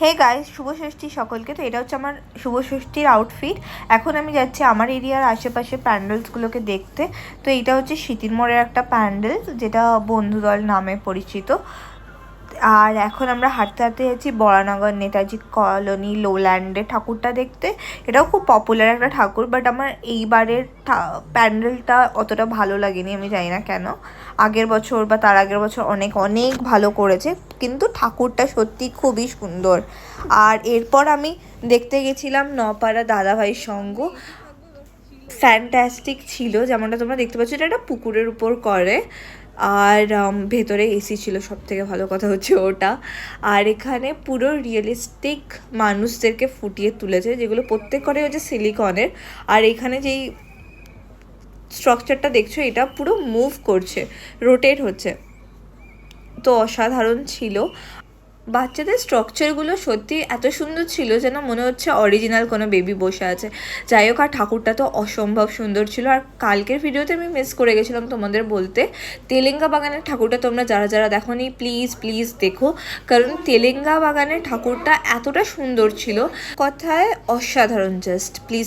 Hey guys, শুভ ষষ্ঠী সকলকে। তো এটা হচ্ছে আমার শুভ ষষ্ঠীর আউটফিট। এখন আমি যাচ্ছি আমার এরিয়ার আশেপাশে প্যান্ডেলসগুলোকে দেখতে। তো এইটা হচ্ছে স্মৃতির মোড়ের একটা প্যান্ডেল, যেটা বন্ধুদল নামে পরিচিত। আর এখন আমরা হাঁটতে হাঁটতে যাচ্ছি বরানগর নেতাজি কলোনি লোল্যান্ডে ঠাকুরটা দেখতে। এটাও খুব পপুলার একটা ঠাকুর, বাট আমার এইবারের প্যান্ডেলটা অতটা ভালো লাগেনি, আমি জানি না কেন। আগের বছর বা তার আগের বছর অনেক অনেক ভালো করেছে, কিন্তু ঠাকুরটা সত্যি খুবই সুন্দর। আর এরপর আমি দেখতে গেছিলাম নপাড়া দাদাভাইয়ের সঙ্গ। ফ্যান্টাস্টিক ছিল, যেমনটা তোমরা দেখতে পাচ্ছ। এটা একটা পুকুরের উপর করে, আর ভেতরে এসি ছিল, সব থেকে ভালো কথা হচ্ছে ওটা। আর এখানে পুরো রিয়েলিস্টিক মানুষদেরকে ফুটিয়ে তুলেছে, যেগুলো প্রত্যেক করে হচ্ছে সিলিকনের। আর এখানে যেই স্ট্রাকচারটা দেখছো, এটা পুরো মুভ করছে, রোটেট হচ্ছে, তো অসাধারণ ছিল। বাচ্চাদের স্ট্রাকচারগুলো সত্যি এত সুন্দর ছিল যেন মনে হচ্ছে অরিজিনাল কোনো বেবি বসে আছে। যাই হোক, আর ঠাকুরটা তো অসম্ভব সুন্দর ছিল। আর কালকের ভিডিওতে আমি মিস করে গেছিলাম তোমাদের বলতে, তেলেঙ্গা বাগানের ঠাকুরটা তোমরা যারা যারা দেখোনি প্লিজ প্লিজ দেখো, কারণ তেলেঙ্গা বাগানের ঠাকুরটা এতটা সুন্দর ছিল, কথায় অসাধারণ। Just please